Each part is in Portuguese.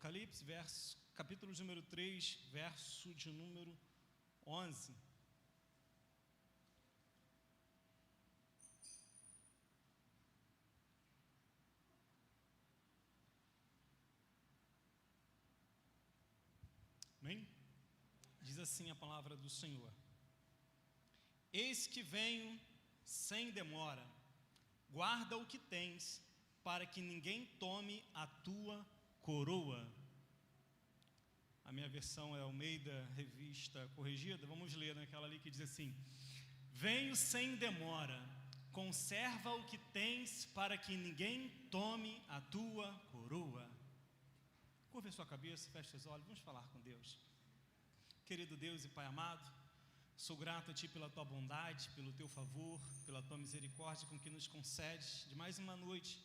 Apocalipse, capítulo de número 3, verso de número 11. Amém? Diz assim a palavra do Senhor: Eis que venho sem demora, guarda o que tens, para que ninguém tome a tua coroa. A minha versão é Almeida, revista corrigida. Vamos ler naquela ali que diz assim: venho sem demora, conserva o que tens, para que ninguém tome a tua coroa. Curva a sua cabeça, feche os olhos, vamos falar com Deus. Querido Deus e Pai amado, sou grato a Ti pela Tua bondade, pelo Teu favor, pela Tua misericórdia com que nos concedes de mais uma noite,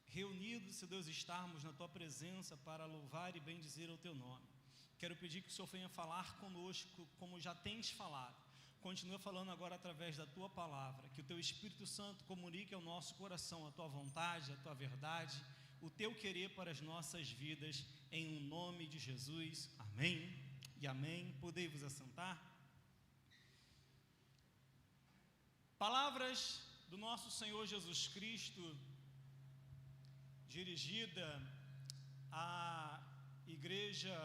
reunidos, Senhor Deus, estarmos na Tua presença para louvar e bendizer o Teu nome. Quero pedir que o Senhor venha falar conosco como já tens falado. Continua falando agora através da Tua palavra, que o Teu Espírito Santo comunique ao nosso coração a Tua vontade, a Tua verdade, o Teu querer para as nossas vidas, em nome de Jesus. Amém e amém. Podei-vos assentar. Palavras do nosso Senhor Jesus Cristo, dirigida à igreja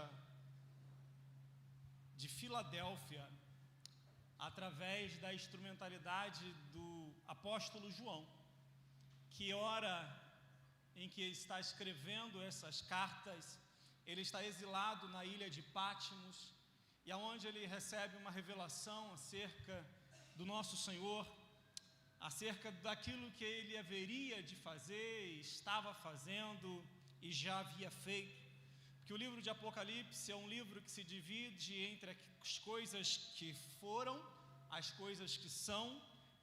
de Filadélfia, através da instrumentalidade do apóstolo João, que ora em que está escrevendo essas cartas, ele está exilado na ilha de Patmos, e aonde ele recebe uma revelação acerca do nosso Senhor, acerca daquilo que ele haveria de fazer, estava fazendo e já havia feito. Porque o livro de Apocalipse é um livro que se divide entre as coisas que foram, as coisas que são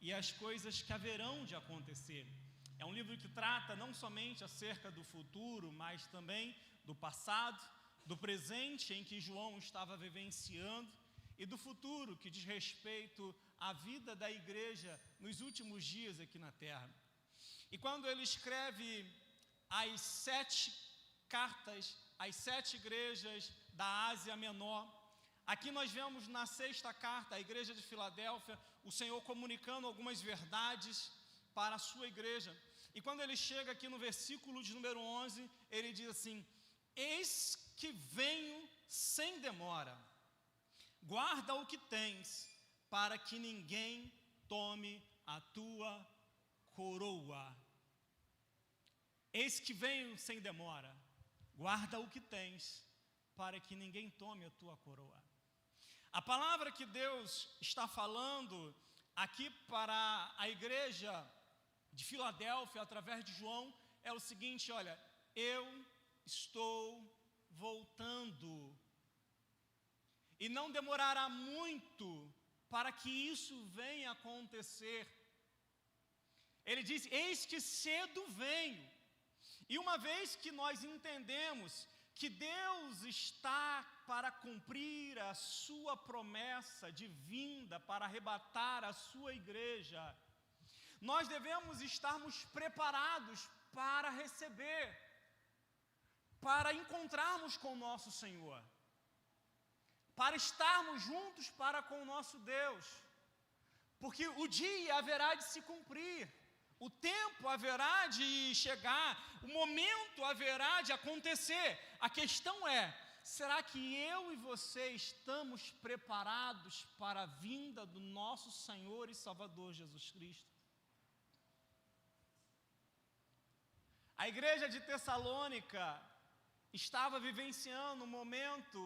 e as coisas que haverão de acontecer. É um livro que trata não somente acerca do futuro, mas também do passado, do presente em que João estava vivenciando e do futuro que diz respeito à vida da igreja nos últimos dias aqui na terra. E quando ele escreve as 7 cartas às 7 igrejas da Ásia Menor, aqui nós vemos na 6ª carta, a igreja de Filadélfia, o Senhor comunicando algumas verdades para a sua igreja. E quando ele chega aqui no versículo de número 11, ele diz assim: eis que venho sem demora, guarda o que tens, para que ninguém tome a tua coroa. Eis que venho sem demora, guarda o que tens, para que ninguém tome a tua coroa. A palavra que Deus está falando aqui para a igreja de Filadélfia, através de João, é o seguinte: olha, eu estou voltando, e não demorará muito para que isso venha acontecer. Ele diz: eis que cedo venho. E uma vez que nós entendemos que Deus está para cumprir a sua promessa de vinda, para arrebatar a sua igreja, nós devemos estarmos preparados para receber, para encontrarmos com o nosso Senhor, para estarmos juntos para com o nosso Deus, porque o dia haverá de se cumprir, o tempo haverá de chegar, o momento haverá de acontecer. A questão é: será que eu e você estamos preparados para a vinda do nosso Senhor e Salvador Jesus Cristo? A igreja de Tessalônica estava vivenciando um momento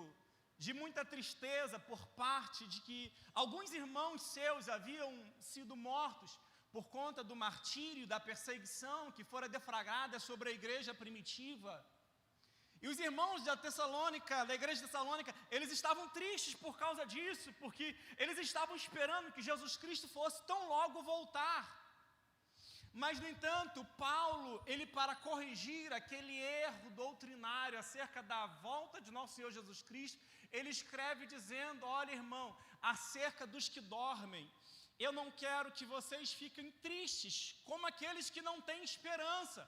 de muita tristeza por parte de que alguns irmãos seus haviam sido mortos por conta do martírio, da perseguição que fora deflagrada sobre a igreja primitiva. E os irmãos da igreja de Tessalônica, eles estavam tristes por causa disso, porque eles estavam esperando que Jesus Cristo fosse tão logo voltar. Mas, no entanto, Paulo, ele, para corrigir aquele erro doutrinário acerca da volta de nosso Senhor Jesus Cristo, ele escreve dizendo: olha, irmão, acerca dos que dormem, eu não quero que vocês fiquem tristes como aqueles que não têm esperança,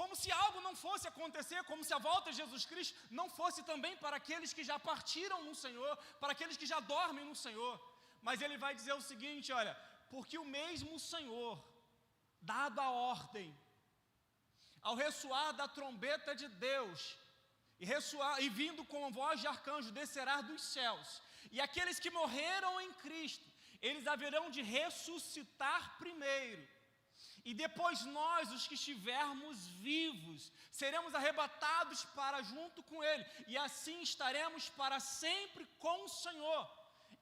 Como se algo não fosse acontecer, como se a volta de Jesus Cristo não fosse também para aqueles que já partiram no Senhor, para aqueles que já dormem no Senhor. Mas ele vai dizer o seguinte, olha, porque o mesmo Senhor, dado a ordem, ao ressoar da trombeta de Deus, e vindo com voz de arcanjo, descerá dos céus, e aqueles que morreram em Cristo, eles haverão de ressuscitar primeiro, e depois nós, os que estivermos vivos, seremos arrebatados para junto com Ele, e assim estaremos para sempre com o Senhor.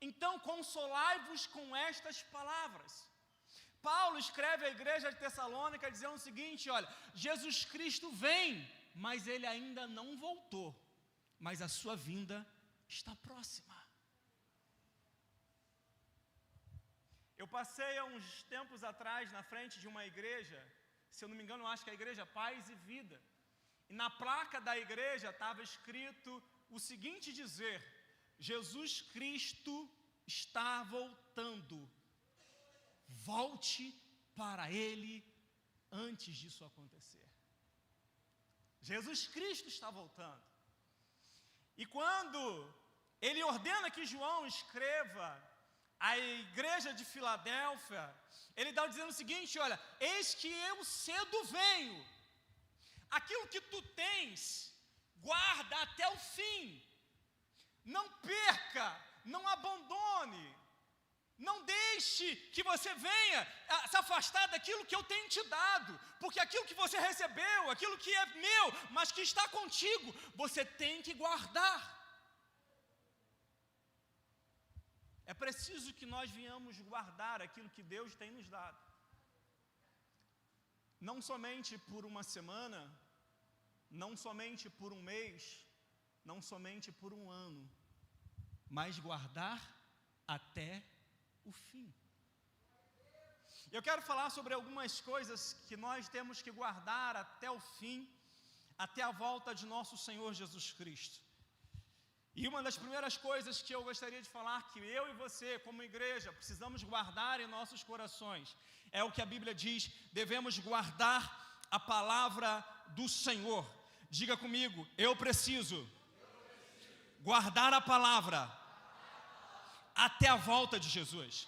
Então consolai-vos com estas palavras. Paulo escreve à igreja de Tessalônica dizendo o seguinte, olha, Jesus Cristo vem, mas Ele ainda não voltou, mas a sua vinda está próxima. Eu passei há uns tempos atrás na frente de uma igreja, se eu não me engano, eu acho que é a igreja Paz e Vida. E na placa da igreja estava escrito o seguinte dizer, Jesus Cristo está voltando, volte para Ele antes disso acontecer. Jesus Cristo está voltando. E quando ele ordena que João escreva a igreja de Filadélfia, ele está dizendo o seguinte, olha, eis que eu cedo venho, aquilo que tu tens, guarda até o fim, não perca, não abandone, não deixe que você venha se afastar daquilo que eu tenho te dado, porque aquilo que você recebeu, aquilo que é meu, mas que está contigo, você tem que guardar. É preciso que nós venhamos guardar aquilo que Deus tem nos dado. Não somente por uma semana, não somente por um mês, não somente por um ano, mas guardar até o fim. Eu quero falar sobre algumas coisas que nós temos que guardar até o fim, até a volta de nosso Senhor Jesus Cristo. E uma das primeiras coisas que eu gostaria de falar, que eu e você, como igreja, precisamos guardar em nossos corações, é o que a Bíblia diz, devemos guardar a palavra do Senhor. Diga comigo, eu preciso guardar a palavra até a volta de Jesus.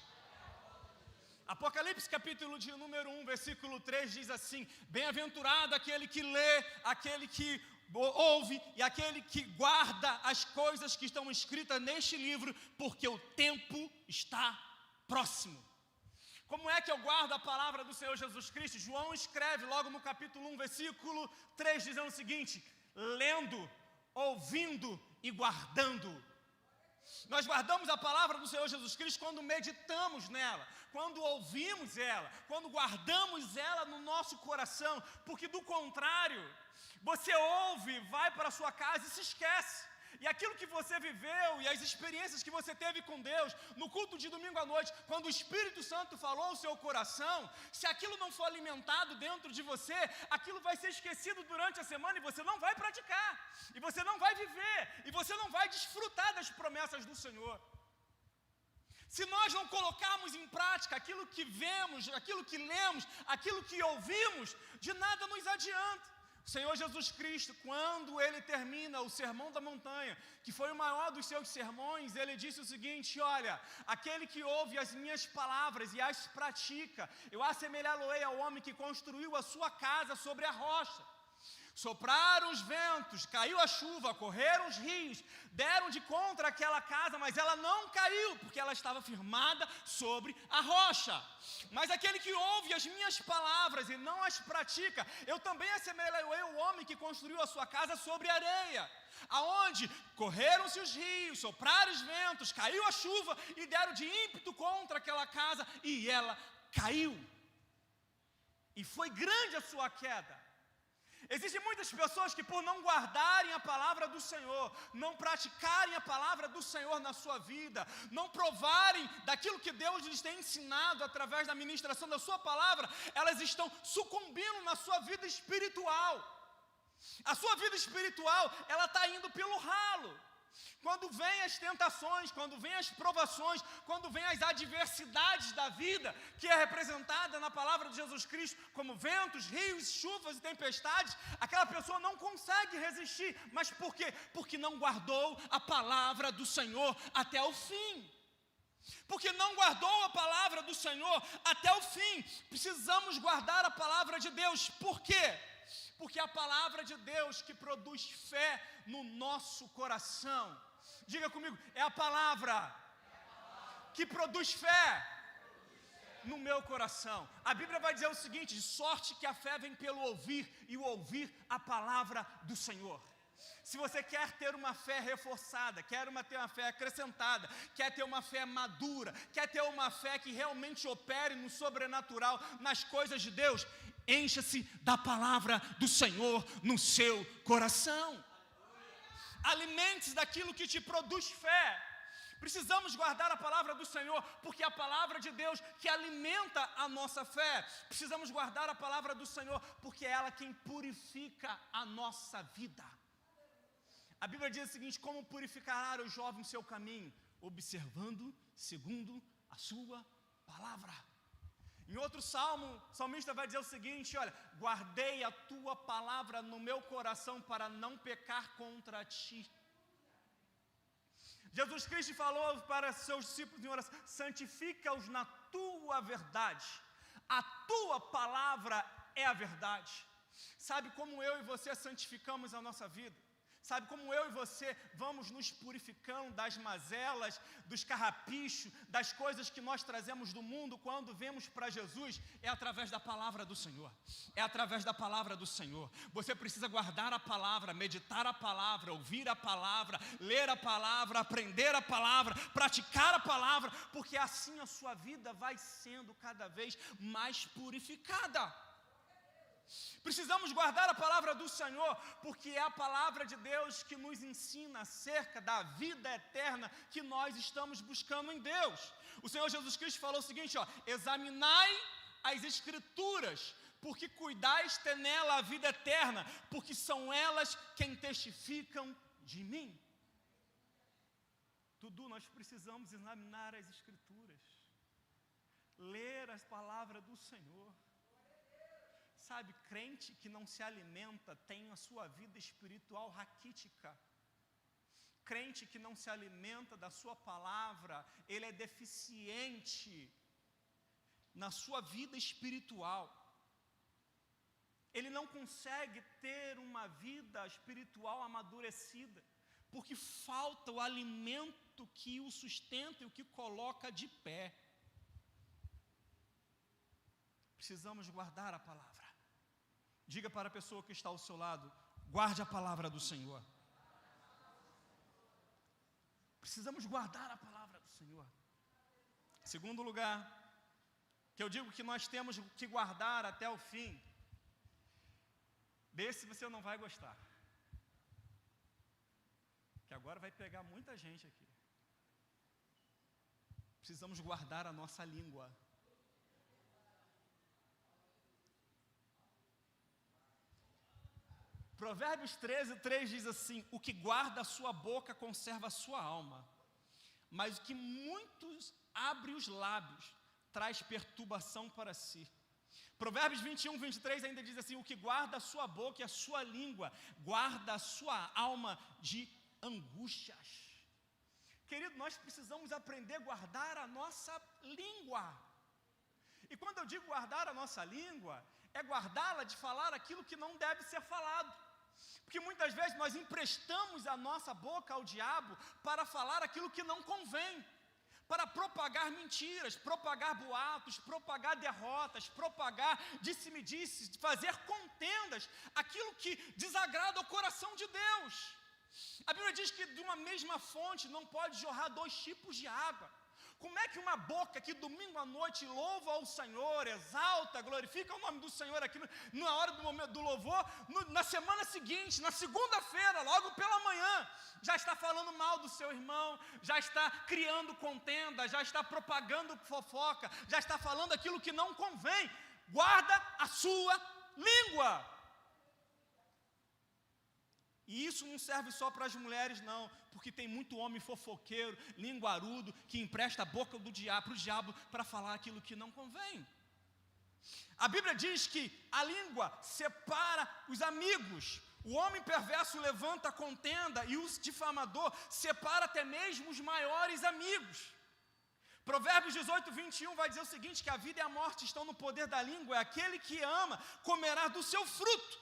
Apocalipse capítulo de número 1, versículo 3 diz assim, bem-aventurado aquele que lê, aquele que ouve e aquele que guarda as coisas que estão escritas neste livro, porque o tempo está próximo. Como é que eu guardo a palavra do Senhor Jesus Cristo? João escreve logo no capítulo 1, versículo 3, dizendo o seguinte, lendo, ouvindo e guardando. Nós guardamos a palavra do Senhor Jesus Cristo quando meditamos nela, quando ouvimos ela, quando guardamos ela no nosso coração, porque do contrário, você ouve, vai para a sua casa e se esquece. E aquilo que você viveu e as experiências que você teve com Deus no culto de domingo à noite, quando o Espírito Santo falou ao seu coração, se aquilo não for alimentado dentro de você, aquilo vai ser esquecido durante a semana e você não vai praticar, e você não vai viver, e você não vai desfrutar das promessas do Senhor. Se nós não colocarmos em prática aquilo que vemos, aquilo que lemos, aquilo que ouvimos, de nada nos adianta. O Senhor Jesus Cristo, quando Ele termina o Sermão da Montanha, que foi o maior dos seus sermões, Ele disse o seguinte, olha, aquele que ouve as minhas palavras e as pratica, eu assemelhá-lo-ei ao homem que construiu a sua casa sobre a rocha. Sopraram os ventos, caiu a chuva, correram os rios, deram de contra aquela casa, mas ela não caiu, porque ela estava firmada sobre a rocha. Mas aquele que ouve as minhas palavras e não as pratica, eu também assemelhei ao homem que construiu a sua casa sobre areia, aonde correram-se os rios, sopraram os ventos, caiu a chuva e deram de ímpeto contra aquela casa e ela caiu. E foi grande a sua queda. Existem muitas pessoas que por não guardarem a palavra do Senhor, não praticarem a palavra do Senhor na sua vida, não provarem daquilo que Deus lhes tem ensinado através da ministração da sua palavra, elas estão sucumbindo na sua vida espiritual. A sua vida espiritual, ela está indo pelo ralo. Quando vêm as tentações, quando vêm as provações, quando vêm as adversidades da vida, que é representada na palavra de Jesus Cristo como ventos, rios, chuvas e tempestades, aquela pessoa não consegue resistir. Mas por quê? Porque não guardou a palavra do Senhor até o fim. Porque não guardou a palavra do Senhor até o fim. Precisamos guardar a palavra de Deus. Por quê? Porque é a palavra de Deus que produz fé no nosso coração. Diga comigo, é a palavra que produz fé no meu coração. A Bíblia vai dizer o seguinte: de sorte que a fé vem pelo ouvir, e o ouvir a palavra do Senhor. Se você quer ter uma fé reforçada, quer ter uma fé acrescentada, quer ter uma fé madura, quer ter uma fé que realmente opere no sobrenatural, nas coisas de Deus, encha-se da palavra do Senhor no seu coração. Alimente-se daquilo que te produz fé. Precisamos guardar a palavra do Senhor, porque é a palavra de Deus que alimenta a nossa fé. Precisamos guardar a palavra do Senhor, porque é ela quem purifica a nossa vida. A Bíblia diz o seguinte: como purificará o jovem o seu caminho? Observando segundo a sua palavra. Em outro salmo, o salmista vai dizer o seguinte: olha, guardei a tua palavra no meu coração para não pecar contra ti. Jesus Cristo falou para seus discípulos em oração: santifica-os na tua verdade. A tua palavra é a verdade. Sabe como eu e você santificamos a nossa vida? Sabe como eu e você vamos nos purificando das mazelas, dos carrapichos, das coisas que nós trazemos do mundo quando vemos para Jesus? É através da palavra do Senhor. É através da palavra do Senhor. Você precisa guardar a palavra, meditar a palavra, ouvir a palavra, ler a palavra, aprender a palavra, praticar a palavra, porque assim a sua vida vai sendo cada vez mais purificada. Precisamos guardar a palavra do Senhor, porque é a palavra de Deus que nos ensina acerca da vida eterna que nós estamos buscando em Deus. O Senhor Jesus Cristo falou o seguinte: examinai as Escrituras, porque cuidais ter nela a vida eterna, porque são elas quem testificam de mim. Tudo nós precisamos examinar as Escrituras, ler as palavras do Senhor. Sabe, crente que não se alimenta tem a sua vida espiritual raquítica. Crente que não se alimenta da sua palavra, ele é deficiente na sua vida espiritual. Ele não consegue ter uma vida espiritual amadurecida, porque falta o alimento que o sustenta e o que coloca de pé. Precisamos guardar a palavra. Diga para a pessoa que está ao seu lado: guarde a palavra do Senhor. Precisamos guardar a palavra do Senhor. Segundo lugar, que eu digo que nós temos que guardar até o fim, desse você não vai gostar, que agora vai pegar muita gente aqui. Precisamos guardar a nossa língua. Provérbios 13:3 diz assim: o que guarda a sua boca conserva a sua alma, mas o que muitos abre os lábios traz perturbação para si. Provérbios 21:23 ainda diz assim: o que guarda a sua boca e a sua língua guarda a sua alma de angústias. Querido, nós precisamos aprender a guardar a nossa língua. E quando eu digo guardar a nossa língua, é guardá-la de falar aquilo que não deve ser falado. Porque muitas vezes nós emprestamos a nossa boca ao diabo para falar aquilo que não convém, para propagar mentiras, propagar boatos, propagar derrotas, propagar disse-me-disse, fazer contendas, aquilo que desagrada o coração de Deus. A Bíblia diz que de uma mesma fonte não pode jorrar dois tipos de água. Como é que uma boca que domingo à noite louva ao Senhor, exalta, glorifica o nome do Senhor aqui na hora do momento do louvor, na semana seguinte, na segunda-feira, logo pela manhã, já está falando mal do seu irmão, já está criando contenda, já está propagando fofoca, já está falando aquilo que não convém? Guarda a sua língua. E isso não serve só para as mulheres, não, porque tem muito homem fofoqueiro, linguarudo, que empresta a boca para o diabo para falar aquilo que não convém. A Bíblia diz que a língua separa os amigos. O homem perverso levanta a contenda e o difamador separa até mesmo os maiores amigos. Provérbios 18, 21 vai dizer o seguinte, que a vida e a morte estão no poder da língua, é aquele que ama comerá do seu fruto.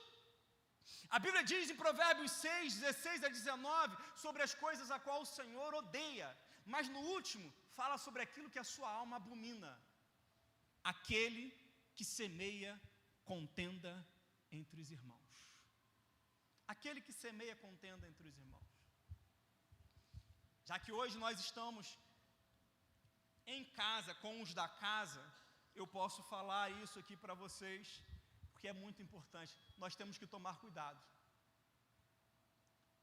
A Bíblia diz em Provérbios 6, 16 a 19, sobre as coisas a qual o Senhor odeia, mas no último, fala sobre aquilo que a sua alma abomina. Aquele que semeia contenda entre os irmãos. Aquele que semeia contenda entre os irmãos. Já que hoje nós estamos em casa, com os da casa, eu posso falar isso aqui para vocês, porque é muito importante. Nós temos que tomar cuidado.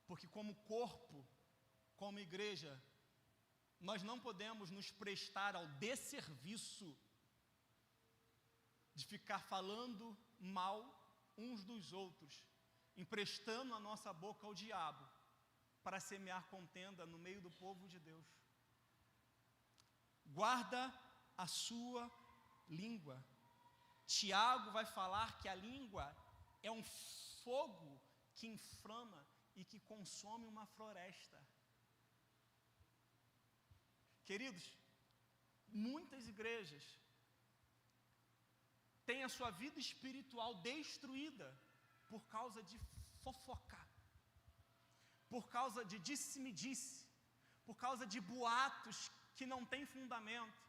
Porque como corpo, como igreja, nós não podemos nos prestar ao desserviço de ficar falando mal uns dos outros, emprestando a nossa boca ao diabo, para semear contenda no meio do povo de Deus. Guarda a sua língua. Tiago vai falar que a língua é um fogo que inflama e que consome uma floresta. Queridos, muitas igrejas têm a sua vida espiritual destruída por causa de fofocar, por causa de disse-me-disse, por causa de boatos que não têm fundamento.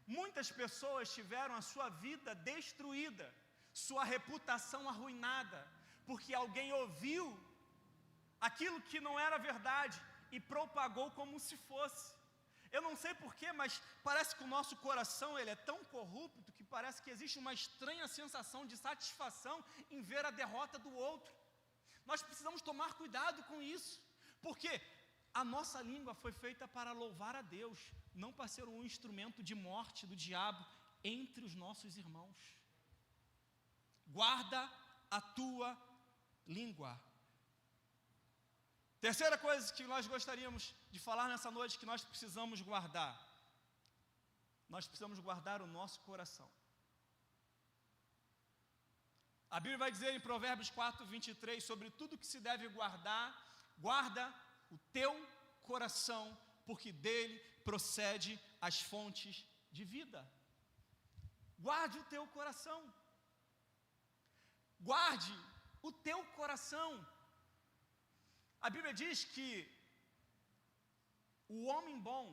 Muitas pessoas tiveram a sua vida destruída, sua reputação arruinada, porque alguém ouviu aquilo que não era verdade e propagou como se fosse. Eu não sei porquê, mas parece que o nosso coração ele é tão corrupto que parece que existe uma estranha sensação de satisfação em ver a derrota do outro. Nós precisamos tomar cuidado com isso, porque a nossa língua foi feita para louvar a Deus, não para ser um instrumento de morte do diabo entre os nossos irmãos. Guarda a tua língua. Terceira coisa que nós gostaríamos de falar nessa noite, que nós precisamos guardar. Nós precisamos guardar o nosso coração. A Bíblia vai dizer em Provérbios 4, 23, sobre tudo que se deve guardar, guarda o teu coração, porque dele procede as fontes de vida. Guarde o teu coração. Guarde o teu coração. A Bíblia diz que o homem bom,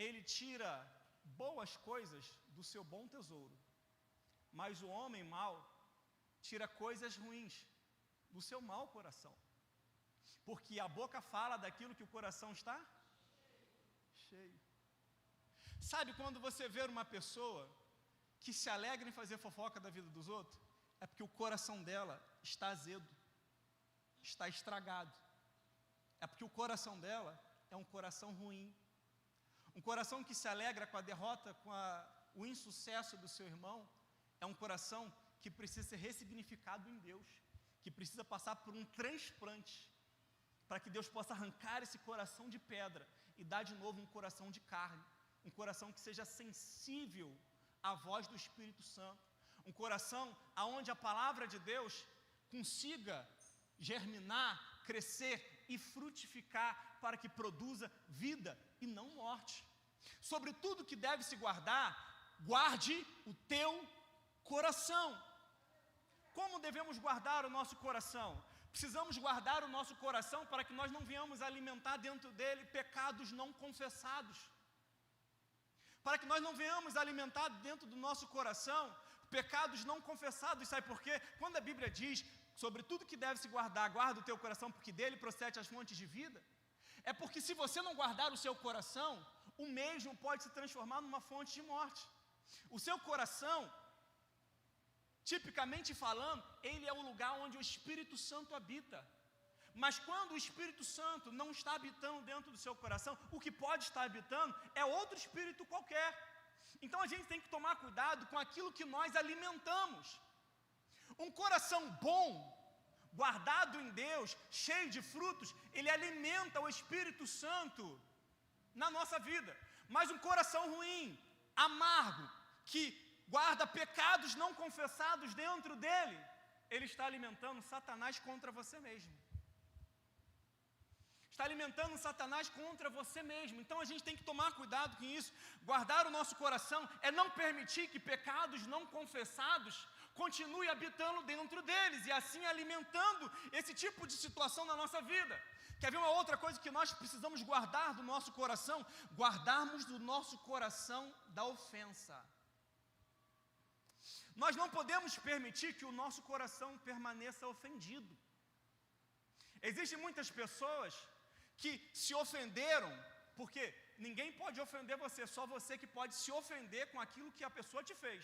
ele tira boas coisas do seu bom tesouro, mas o homem mau tira coisas ruins do seu mau coração, porque a boca fala daquilo que o coração está cheio. Sabe quando você vê uma pessoa que se alegra em fazer fofoca da vida dos outros? É porque o coração dela está azedo, está estragado. É porque o coração dela é um coração ruim. Um coração que se alegra com a derrota, com o insucesso do seu irmão, é um coração que precisa ser ressignificado em Deus, que precisa passar por um transplante, para que Deus possa arrancar esse coração de pedra e dar de novo um coração de carne, um coração que seja sensível à voz do Espírito Santo, um coração aonde a palavra de Deus consiga germinar, crescer e frutificar para que produza vida e não morte. Sobre tudo que deve se guardar, guarde o teu coração. Como devemos guardar o nosso coração? Precisamos guardar o nosso coração para que nós não venhamos alimentar dentro dele pecados não confessados. Para que nós não venhamos alimentar dentro do nosso coração pecados não confessados. Sabe por quê? Quando a Bíblia diz sobre tudo que deve se guardar, guarda o teu coração, porque dele procede as fontes de vida, é porque se você não guardar o seu coração, o mesmo pode se transformar numa fonte de morte. O seu coração, tipicamente falando, ele é o lugar onde o Espírito Santo habita. Mas quando o Espírito Santo não está habitando dentro do seu coração, o que pode estar habitando é outro espírito qualquer. Então a gente tem que tomar cuidado com aquilo que nós alimentamos. Um coração bom, guardado em Deus, cheio de frutos, ele alimenta o Espírito Santo na nossa vida. Mas um coração ruim, amargo, que guarda pecados não confessados dentro dele, ele está alimentando Satanás contra você mesmo. Está alimentando Satanás contra você mesmo. Então a gente tem que tomar cuidado com isso. Guardar o nosso coração é não permitir que pecados não confessados continue habitando dentro deles e assim alimentando esse tipo de situação na nossa vida. Quer ver uma outra coisa que nós precisamos guardar do nosso coração? Guardarmos do nosso coração da ofensa. Nós não podemos permitir que o nosso coração permaneça ofendido. Existem muitas pessoas que se ofenderam, porque ninguém pode ofender você, só você que pode se ofender com aquilo que a pessoa te fez.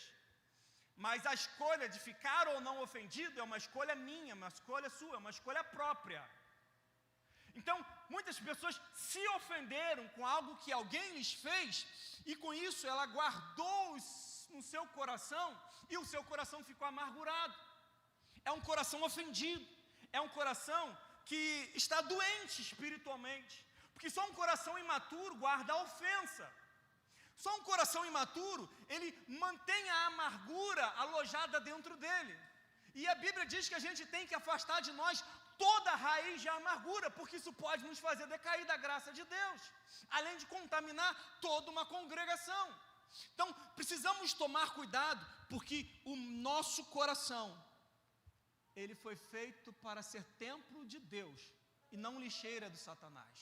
Mas a escolha de ficar ou não ofendido é uma escolha minha, uma escolha sua, uma escolha própria. Então, muitas pessoas se ofenderam com algo que alguém lhes fez, e com isso ela guardou no seu coração, e o seu coração ficou amargurado. É um coração ofendido, é um coração que está doente espiritualmente, porque só um coração imaturo guarda a ofensa. Só um coração imaturo, ele mantém a amargura alojada dentro dele. E a Bíblia diz que a gente tem que afastar de nós toda a raiz de amargura, porque isso pode nos fazer decair da graça de Deus, além de contaminar toda uma congregação. Então, precisamos tomar cuidado, porque o nosso coração, ele foi feito para ser templo de Deus e não lixeira do Satanás.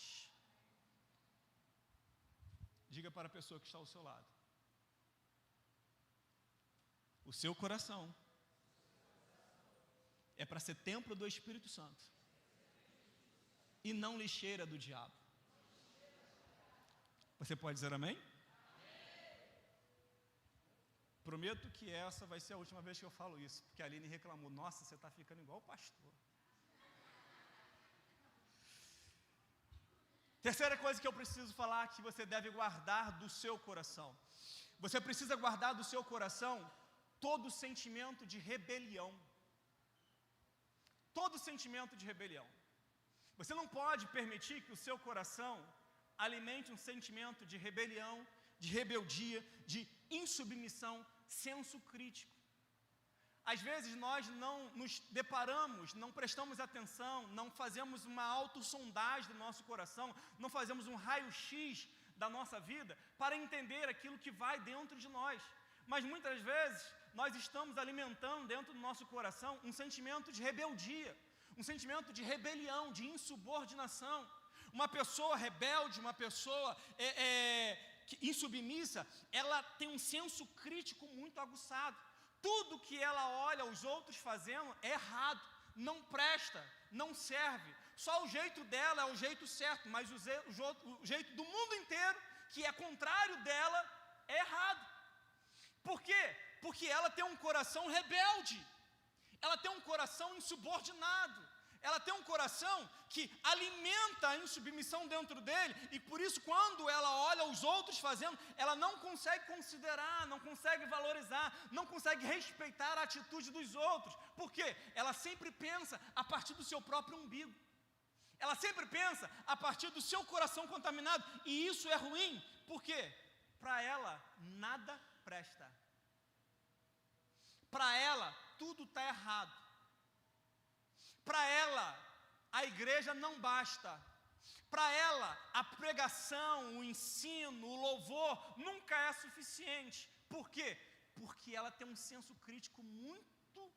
Diga para a pessoa que está ao seu lado: o seu coração é para ser templo do Espírito Santo e não lixeira do diabo. Você pode dizer amém? Prometo que essa vai ser a última vez que eu falo isso, porque a Aline reclamou: nossa, você está ficando igual o pastor. Terceira coisa que eu preciso falar, que você deve guardar do seu coração. Você precisa guardar do seu coração todo sentimento de rebelião. Todo sentimento de rebelião. Você não pode permitir que o seu coração alimente um sentimento de rebelião, de rebeldia, de insubmissão, senso crítico. Às vezes nós não nos deparamos, não prestamos atenção, não fazemos uma autossondagem do nosso coração, não fazemos um raio-x da nossa vida para entender aquilo que vai dentro de nós. Mas muitas vezes nós estamos alimentando dentro do nosso coração um sentimento de rebeldia, um sentimento de rebelião, de insubordinação. Uma pessoa rebelde, uma pessoa insubmissa, ela tem um senso crítico muito aguçado. Tudo que ela olha os outros fazendo é errado, não presta, não serve. Só o jeito dela é o jeito certo, mas o jeito do mundo inteiro, que é contrário dela, é errado. Por quê? Porque ela tem um coração rebelde, ela tem um coração insubordinado, ela tem um coração que alimenta a insubmissão dentro dele, e por isso quando ela olha os outros fazendo, ela não consegue considerar, não consegue valorizar, não consegue respeitar a atitude dos outros. Por quê? Ela sempre pensa a partir do seu próprio umbigo. Ela sempre pensa a partir do seu coração contaminado, e isso é ruim. Por quê? Para ela nada presta. Para ela tudo está errado. Para ela, a igreja não basta. Para ela, a pregação, o ensino, o louvor nunca é suficiente. Por quê? Porque ela tem um senso crítico muito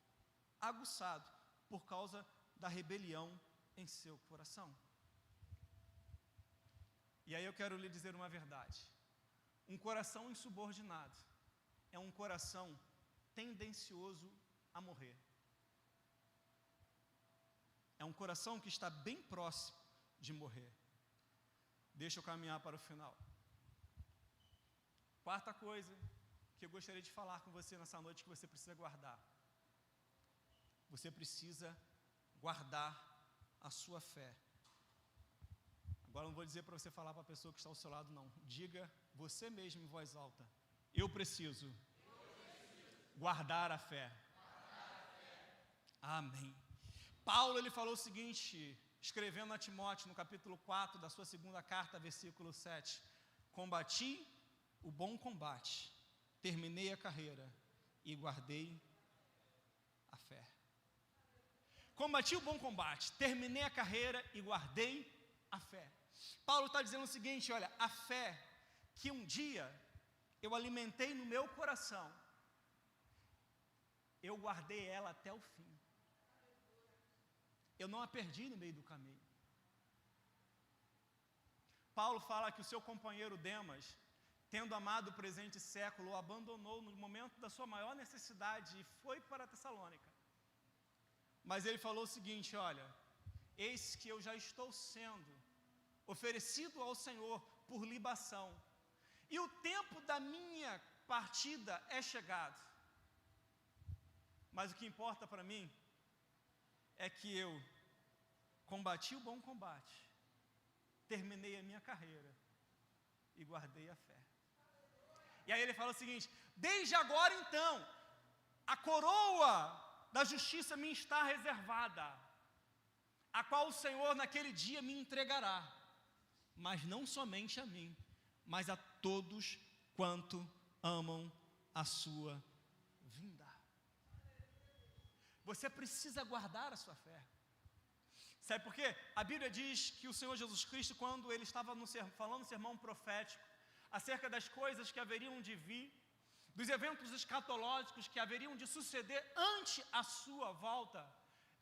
aguçado por causa da rebelião em seu coração. E aí eu quero lhe dizer uma verdade. Um coração insubordinado é um coração tendencioso a morrer. É um coração que está bem próximo de morrer. Deixa eu caminhar para o final. Quarta coisa que eu gostaria de falar com você nessa noite, que você precisa guardar. Você precisa guardar a sua fé. Agora não vou dizer para você falar para a pessoa que está ao seu lado, não. Diga você mesmo em voz alta: eu preciso guardar a fé. Amém. Paulo, ele falou o seguinte, escrevendo a Timóteo, no capítulo 4 da sua segunda carta, versículo 7, combati o bom combate, terminei a carreira e guardei a fé. Combati o bom combate, terminei a carreira e guardei a fé. Paulo está dizendo o seguinte, olha, a fé que um dia eu alimentei no meu coração, eu guardei ela até o fim. Eu não a perdi no meio do caminho. Paulo fala que o seu companheiro Demas, tendo amado o presente século, o abandonou no momento da sua maior necessidade e foi para Tessalônica. Mas ele falou o seguinte, olha, eis que eu já estou sendo oferecido ao Senhor por libação, e o tempo da minha partida é chegado. Mas o que importa para mim é que eu combati o bom combate, terminei a minha carreira e guardei a fé. E aí ele fala o seguinte, desde agora então, a coroa da justiça me está reservada, a qual o Senhor naquele dia me entregará, mas não somente a mim, mas a todos quanto amam a sua vinda. Você precisa guardar a sua fé. Sabe por quê? A Bíblia diz que o Senhor Jesus Cristo, quando ele estava falando um sermão profético, acerca das coisas que haveriam de vir, dos eventos escatológicos que haveriam de suceder ante a sua volta,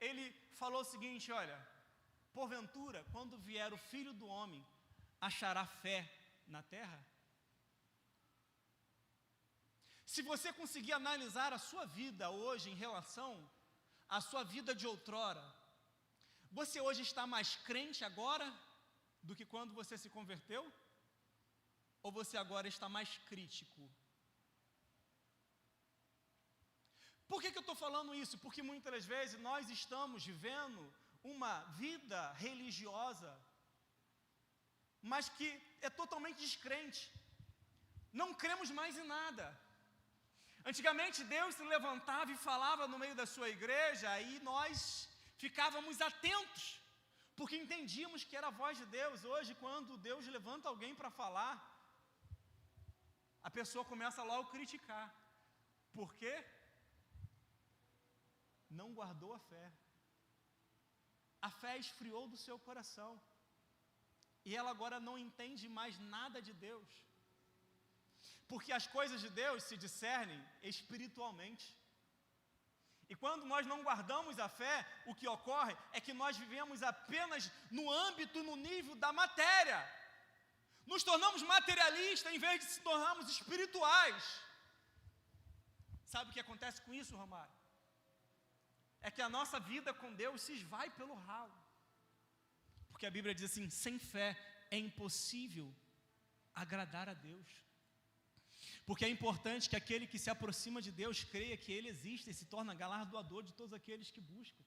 ele falou o seguinte, olha, porventura, quando vier o Filho do Homem, achará fé na terra? Se você conseguir analisar a sua vida hoje em relação à sua vida de outrora, você hoje está mais crente agora do que quando você se converteu? Ou você agora está mais crítico? Por que eu estou falando isso? Porque muitas vezes nós estamos vivendo uma vida religiosa, mas que é totalmente descrente. Não cremos mais em nada. Antigamente Deus se levantava e falava no meio da sua igreja, e nós ficávamos atentos, porque entendíamos que era a voz de Deus. Hoje, quando Deus levanta alguém para falar, a pessoa começa logo a criticar. Por quê? Não guardou a fé. A fé esfriou do seu coração, e ela agora não entende mais nada de Deus, porque as coisas de Deus se discernem espiritualmente. E quando nós não guardamos a fé, o que ocorre é que nós vivemos apenas no âmbito, no nível da matéria. Nos tornamos materialistas em vez de se tornarmos espirituais. Sabe o que acontece com isso, Romário? É que a nossa vida com Deus se esvai pelo ralo. Porque a Bíblia diz assim, sem fé é impossível agradar a Deus. Porque é importante que aquele que se aproxima de Deus creia que Ele existe e se torna galardoador de todos aqueles que buscam.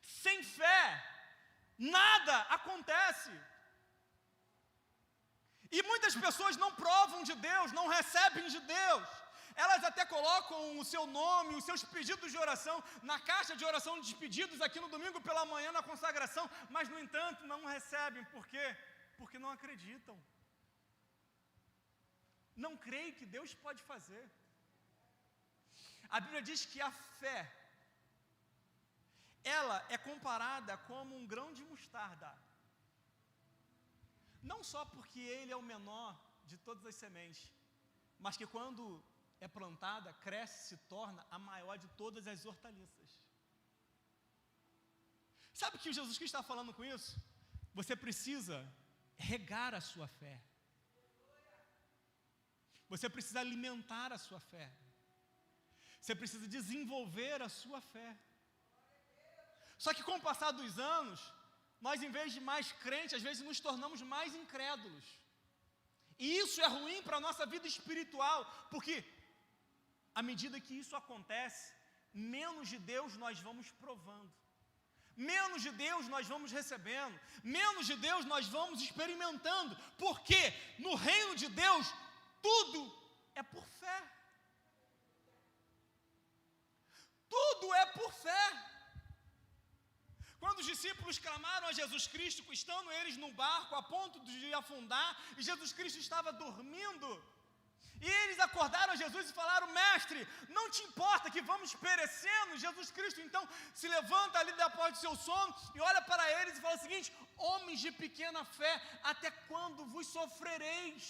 Sem fé, nada acontece. E muitas pessoas não provam de Deus, não recebem de Deus. Elas até colocam o seu nome, os seus pedidos de oração na caixa de oração de pedidos aqui no domingo pela manhã na consagração, mas no entanto não recebem. Por quê? Porque não acreditam. Não creem que Deus pode fazer. A Bíblia diz que a fé, ela é comparada como um grão de mostarda. Não só porque ele é o menor de todas as sementes, mas que quando é plantada, cresce, se torna a maior de todas as hortaliças. Sabe o que Jesus Cristo está falando com isso? Você precisa regar a sua fé. Você precisa alimentar a sua fé. Você precisa desenvolver a sua fé. Só que com o passar dos anos, nós, em vez de mais crentes, às vezes nos tornamos mais incrédulos. E isso é ruim para a nossa vida espiritual, porque à medida que isso acontece, menos de Deus nós vamos provando, menos de Deus nós vamos recebendo, menos de Deus nós vamos experimentando, porque no reino de Deus, tudo é por fé. Tudo é por fé. discípulos clamaram a Jesus Cristo, estando eles no barco, a ponto de afundar, e Jesus Cristo estava dormindo. E eles acordaram a Jesus e falaram: mestre, não te importa que vamos perecendo? Jesus Cristo então se levanta ali após o seu sono e olha para eles e fala o seguinte: homens de pequena fé, até quando vos sofrereis?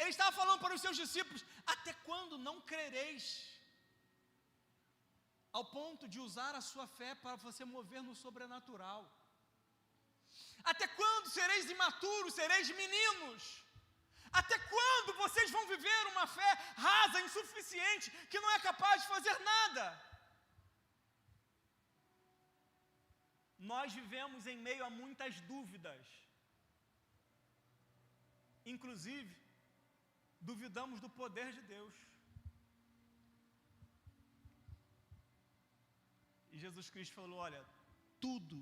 Ele estava falando para os seus discípulos: até quando não crereis? Ao ponto de usar a sua fé para você mover no sobrenatural. Até quando sereis imaturos, sereis meninos? Até quando vocês vão viver uma fé rasa, insuficiente, que não é capaz de fazer nada? Nós vivemos em meio a muitas dúvidas. Inclusive, duvidamos do poder de Deus. E Jesus Cristo falou: olha, tudo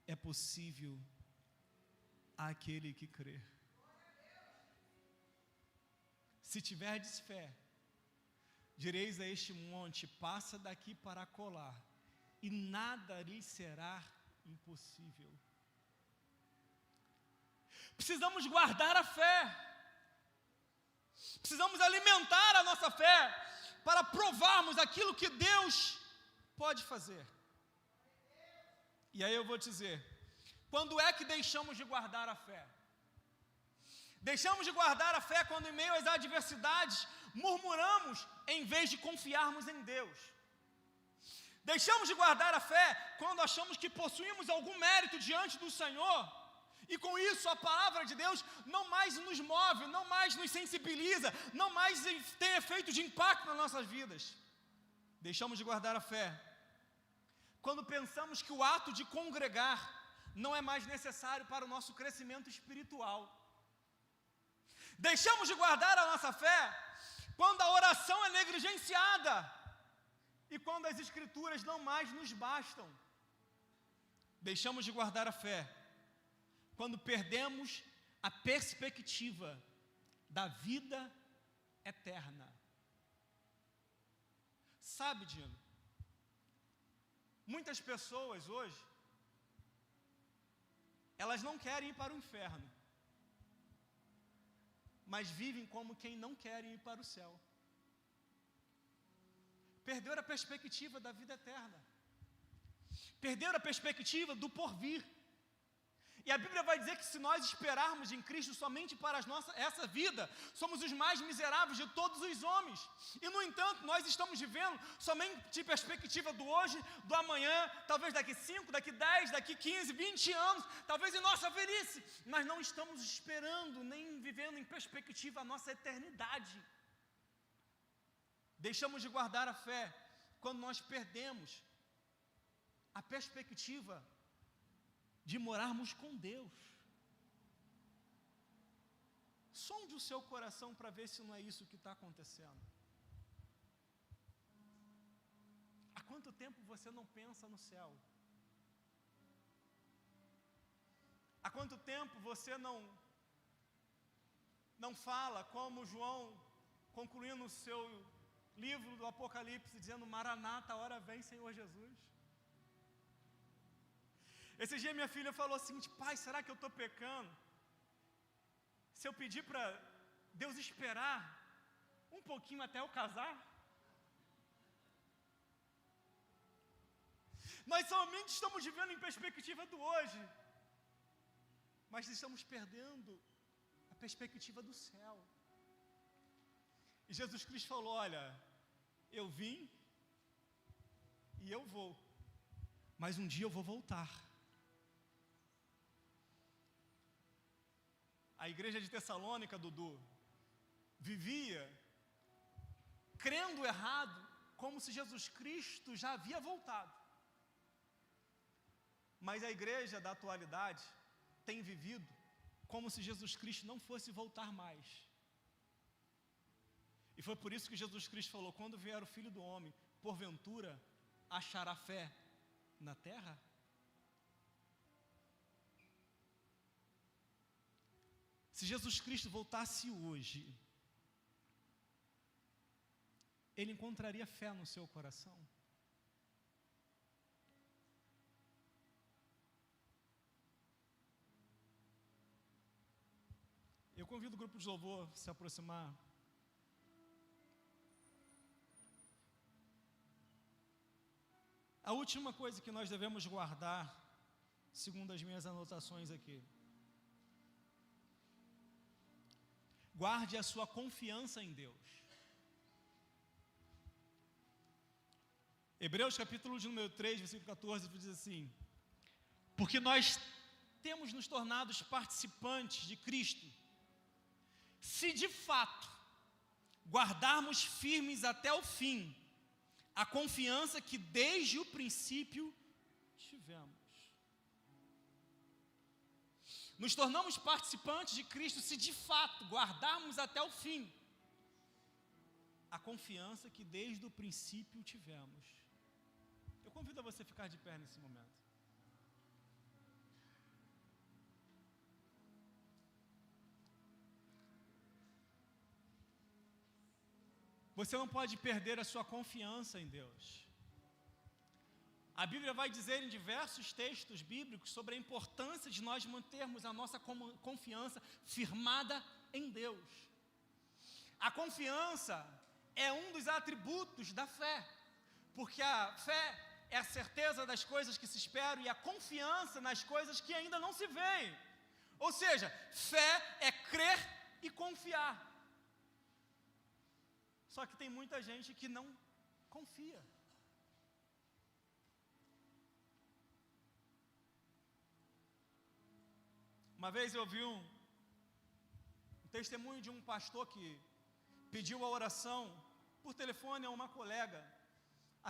é possível àquele que crê. Se tiverdes fé, direis a este monte: passa daqui para acolá, e nada lhe será impossível. Precisamos guardar a fé, precisamos alimentar a nossa fé, para provarmos aquilo que Deus pode fazer. E aí eu vou dizer: quando é que deixamos de guardar a fé? Deixamos de guardar a fé quando, em meio às adversidades, murmuramos em vez de confiarmos em Deus. Deixamos de guardar a fé quando achamos que possuímos algum mérito diante do Senhor, e com isso a palavra de Deus não mais nos move, não mais nos sensibiliza, não mais tem efeito de impacto nas nossas vidas. Deixamos de guardar a fé quando pensamos que o ato de congregar não é mais necessário para o nosso crescimento espiritual. Deixamos de guardar a nossa fé quando a oração é negligenciada e quando as escrituras não mais nos bastam. Deixamos de guardar a fé quando perdemos a perspectiva da vida eterna. Sabe, Dino, muitas pessoas hoje, elas não querem ir para o inferno, mas vivem como quem não quer ir para o céu. Perderam a perspectiva da vida eterna. Perderam a perspectiva do porvir. E a Bíblia vai dizer que se nós esperarmos em Cristo somente para essa vida, somos os mais miseráveis de todos os homens. E no entanto, nós estamos vivendo somente de perspectiva do hoje, do amanhã, talvez daqui 5, daqui 10, daqui 15, 20 anos, talvez em nossa velhice, mas não estamos esperando nem vivendo em perspectiva a nossa eternidade. Deixamos de guardar a fé quando nós perdemos a perspectiva de morarmos com Deus. Sonde o seu coração para ver se não é isso que está acontecendo. Há quanto tempo você não pensa no céu? Há quanto tempo você não fala como João, concluindo o seu livro do Apocalipse, dizendo: Maranata, a hora vem, Senhor Jesus? Esse dia minha filha falou assim: pai, será que eu estou pecando? Se eu pedir para Deus esperar um pouquinho até eu casar? Nós somente estamos vivendo em perspectiva do hoje, mas estamos perdendo a perspectiva do céu. E Jesus Cristo falou: olha, eu vim e eu vou, mas um dia eu vou voltar. A igreja de Tessalônica, Dudu, vivia crendo errado, como se Jesus Cristo já havia voltado. Mas a igreja da atualidade tem vivido como se Jesus Cristo não fosse voltar mais. E foi por isso que Jesus Cristo falou: quando vier o Filho do Homem, porventura achará fé na terra? Se Jesus Cristo voltasse hoje, Ele encontraria fé no seu coração? convido o grupo de louvor a se aproximar. A última coisa que nós devemos guardar, segundo as minhas anotações aqui, guarde a sua confiança em Deus. Hebreus capítulo de número 3, versículo 14, diz assim: porque nós temos nos tornado participantes de Cristo, se de fato guardarmos firmes até o fim a confiança que desde o princípio tivemos. Nos tornamos participantes de Cristo se de fato guardarmos até o fim a confiança que desde o princípio tivemos. Eu convido a você a ficar de pé nesse momento. Você não pode perder a sua confiança em Deus. A Bíblia vai dizer em diversos textos bíblicos sobre a importância de nós mantermos a nossa confiança firmada em Deus. A confiança é um dos atributos da fé, porque a fé é a certeza das coisas que se esperam e a confiança nas coisas que ainda não se veem. Ou seja, fé é crer e confiar. Só que tem muita gente que não confia. Uma vez eu vi um testemunho de um pastor que pediu a oração por telefone a uma colega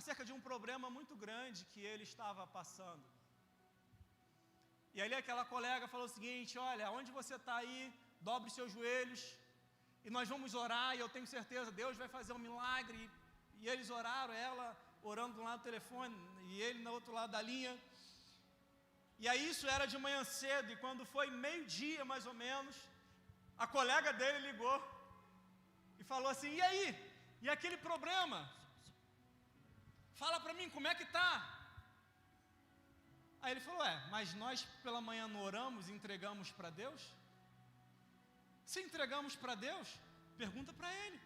acerca de um problema muito grande que ele estava passando. E ali aquela colega falou o seguinte: olha, onde você está aí, dobre seus joelhos e nós vamos orar, e eu tenho certeza, Deus vai fazer um milagre. E eles oraram, ela orando de um lado do telefone e ele no outro lado da linha. E aí isso era de manhã cedo, e quando foi meio-dia mais ou menos, a colega dele ligou e falou assim: e aí? E aquele problema? Fala para mim, como é que está? Aí ele falou: mas nós pela manhã não oramos e entregamos para Deus? Se entregamos para Deus, pergunta para Ele.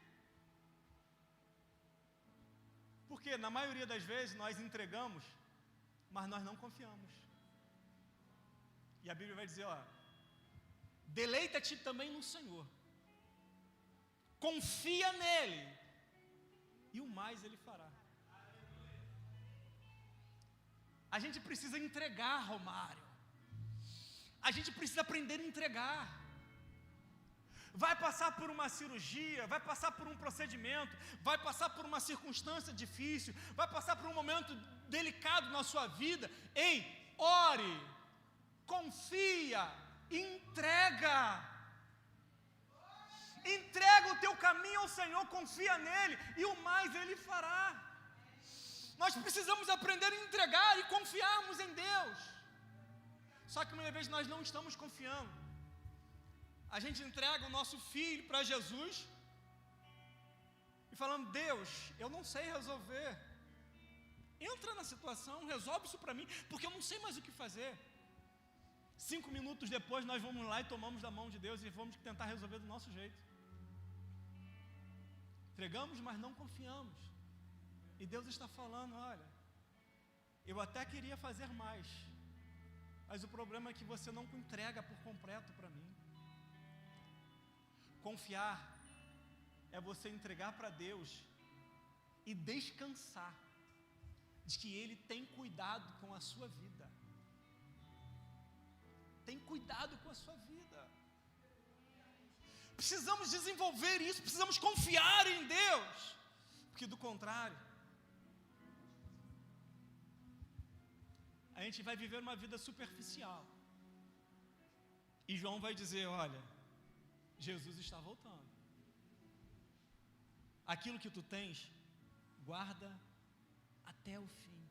Porque na maioria das vezes nós entregamos, mas nós não confiamos. E a Bíblia vai dizer, deleita-te também no Senhor, confia nele, e o mais Ele fará. A gente precisa entregar, Romário. A gente precisa aprender a entregar. Vai passar por uma cirurgia, vai passar por um procedimento, vai passar por uma circunstância difícil, vai passar por um momento delicado na sua vida. Ei, ore, confia, entrega. Entrega o teu caminho ao Senhor, confia nele, e o mais Ele fará. Nós precisamos aprender a entregar e confiarmos em Deus. Só que muitas vezes nós não estamos confiando. A gente entrega o nosso filho para Jesus e falando: Deus, eu não sei resolver. Entra na situação, resolve isso para mim, porque eu não sei mais o que fazer. 5 minutos depois nós vamos lá e tomamos da mão de Deus e vamos tentar resolver do nosso jeito. Entregamos, mas não confiamos. E Deus está falando: olha, eu até queria fazer mais, mas o problema é que você não entrega por completo para mim. Confiar é você entregar para Deus e descansar de que Ele tem cuidado com a sua vida. Tem cuidado com a sua vida. Precisamos desenvolver isso, precisamos confiar em Deus, porque do contrário, a gente vai viver uma vida superficial. E João vai dizer: olha, Jesus está voltando. Aquilo que tu tens, guarda até o fim.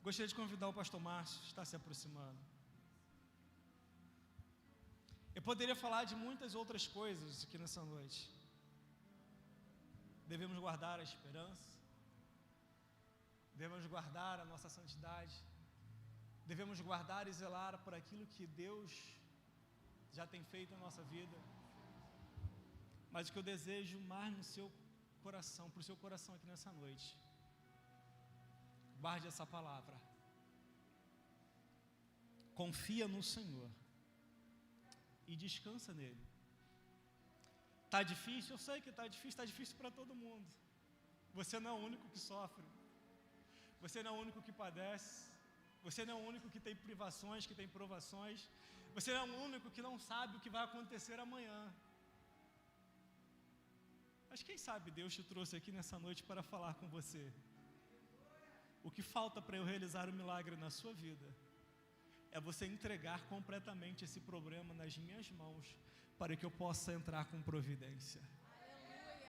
Gostaria de convidar o pastor Márcio, está se aproximando. Eu poderia falar de muitas outras coisas aqui nessa noite. Devemos guardar a esperança, devemos guardar a nossa santidade, devemos guardar e zelar por aquilo que Deus já tem feito na nossa vida. Mas o que eu desejo mais no seu coração, para o seu coração aqui nessa noite, guarde essa palavra. Confia no Senhor e descansa nele. Está difícil? Eu sei que está difícil para todo mundo. Você não é o único que sofre. Você não é o único que padece. Você não é o único que tem privações, que tem provações. Você não é o único que não sabe o que vai acontecer amanhã. Mas quem sabe Deus te trouxe aqui nessa noite para falar com você. O que falta para eu realizar o milagre na sua vida é você entregar completamente esse problema nas minhas mãos, para que eu possa entrar com providência.